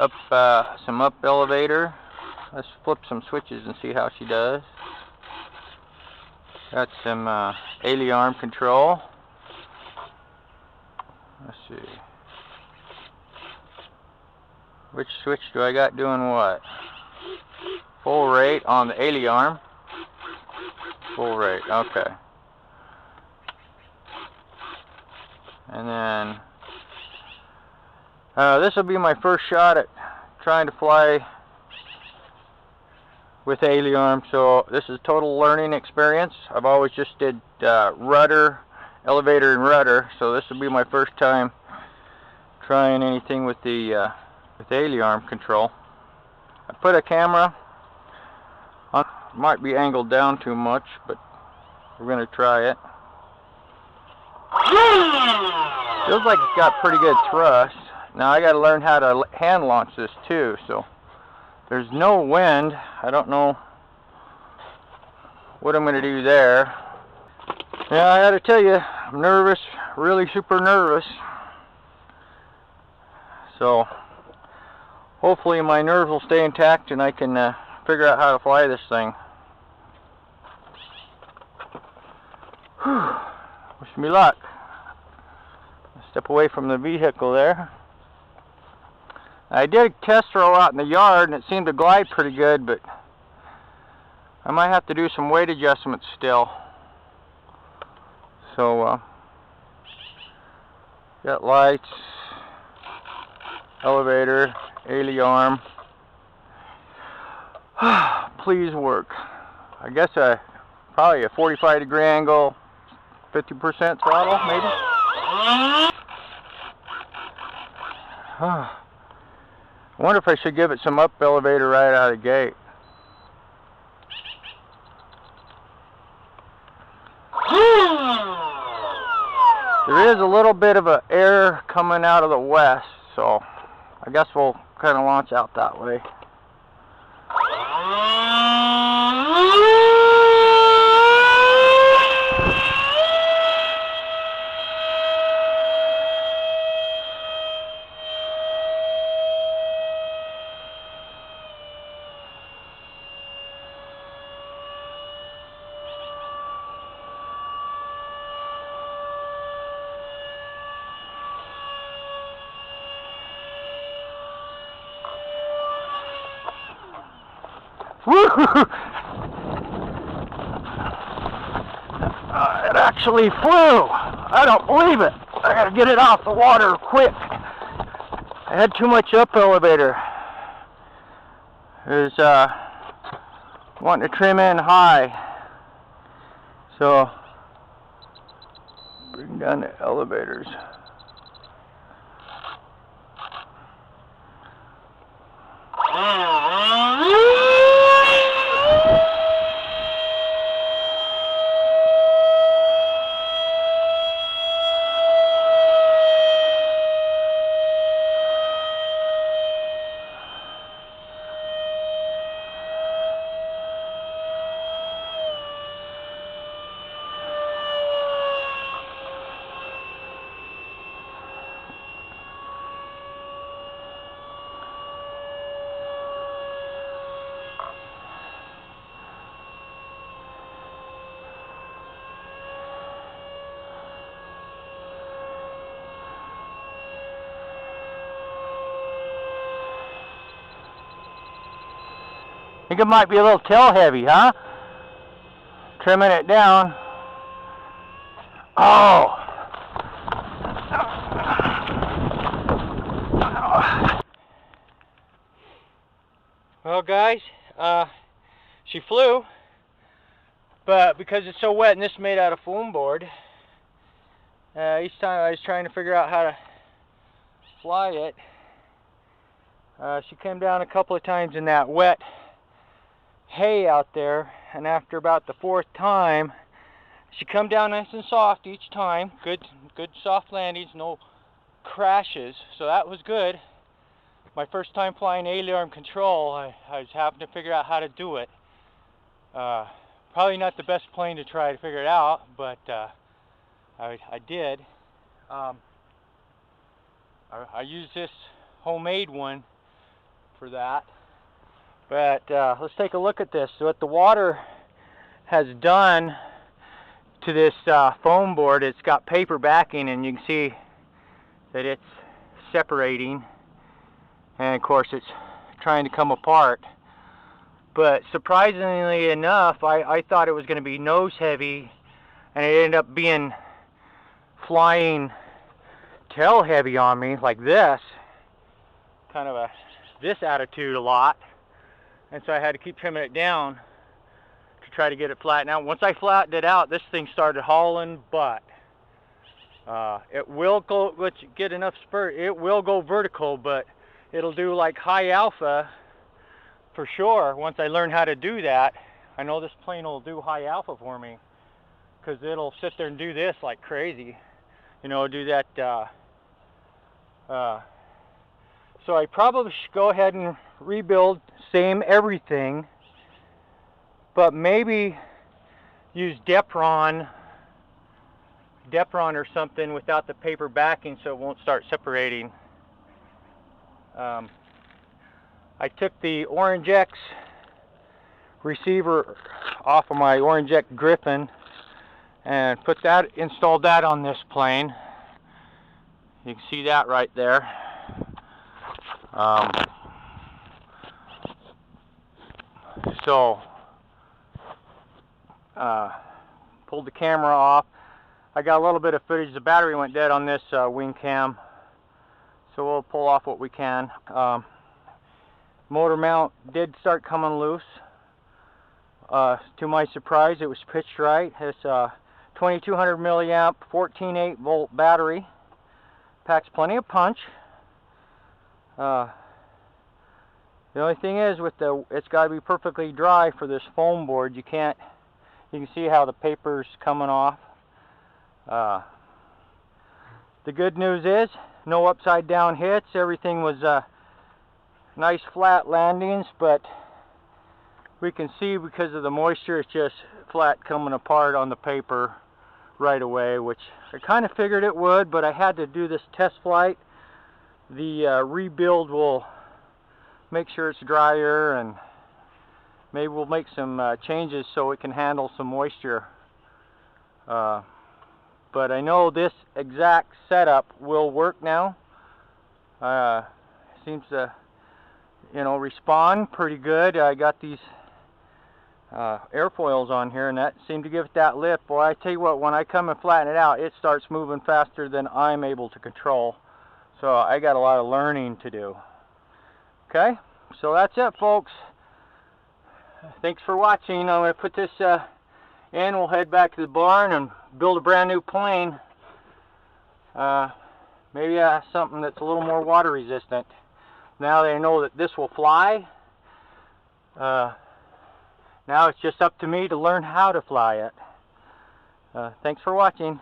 up some up elevator. Let's flip some switches and see how she does. Got some ailerarm control. Let's see. Which switch do I got doing what? Full rate on the ailerarm. Full rate, okay. And then this will be my first shot at trying to fly with ailerarm, so this is a total learning experience. I've always just did rudder, elevator, and rudder, so this will be my first time trying anything with the ailerarm control. I put a camera on, might be angled down too much, but we're going to try it. Feels like it's got pretty good thrust. Now I got to learn how to hand launch this too, so there's no wind. I don't know what I'm going to do there. Yeah, I got to tell you, I'm nervous, really super nervous. So hopefully my nerves will stay intact and I can figure out how to fly this thing. Whew. Wish me luck. Step away from the vehicle there. I did test throw out in the yard and it seemed to glide pretty good, but I might have to do some weight adjustments still. So got lights, elevator, ailerarm. Please work. I guess probably a 45-degree angle, 50% throttle maybe. I wonder if I should give it some up elevator right out of the gate. There is a little bit of an air coming out of the west, so I guess we'll kind of launch out that way. It actually flew. I don't believe it. I gotta get it off the water quick. I had too much up elevator. It was wanting to trim in high. So bring down the elevators. I think it might be a little tail heavy, huh? Trimming it down. Oh! Well, guys, she flew, but because it's so wet and this is made out of foam board, each time I was trying to figure out how to fly it, she came down a couple of times in that wet hay out there, and after about the fourth time she come down nice and soft each time. Good soft landings, no crashes, so that was good. My first time flying ailerarm control, I was having to figure out how to do it. Probably not the best plane to try to figure it out, but I did. I used this homemade one for that. But let's take a look at this. So what the water has done to this foam board, it's got paper backing, and you can see that it's separating, and of course it's trying to come apart. But surprisingly enough, I thought it was going to be nose heavy, and it ended up being flying tail heavy on me, like this, kind of this attitude a lot. And so I had to keep trimming it down to try to get it flattened out. Once I flattened it out, this thing started hauling butt. It will go, let's get enough spurt, it will go vertical, but it'll do like high alpha for sure. Once I learn how to do that, I know this plane will do high alpha for me, because it'll sit there and do this like crazy, you know, do that. So I probably should go ahead and rebuild, same everything, but maybe use definitley or something without the paper backing, so it won't start separating. I took the Orange X receiver off of my Orange X Griffin and installed that on this plane. You can see that right there. Pulled the camera off. I got a little bit of footage. The battery went dead on this wing cam, so we'll pull off what we can. Motor mount did start coming loose. To my surprise, it was pitched right. It's a 2200 milliamp 14.8 volt battery. Packs plenty of punch. The only thing is, it's got to be perfectly dry for this foam board. You can see how the paper's coming off. The good news is no upside down hits. Everything was nice flat landings, but we can see because of the moisture, it's just flat coming apart on the paper right away, which I kind of figured it would, but I had to do this test flight. The rebuild will make sure it's drier, and maybe we'll make some changes so it can handle some moisture. But I know this exact setup will work now. Seems to, you know, respond pretty good. I got these airfoils on here, and that seemed to give it that lift. Boy, I tell you what, when I come and flatten it out, it starts moving faster than I'm able to control. So I got a lot of learning to do. Okay, so that's it, folks. Thanks for watching. I'm going to put this in. We'll head back to the barn and build a brand new plane. Maybe something that's a little more water resistant. Now they know that this will fly. Now it's just up to me to learn how to fly it. Thanks for watching.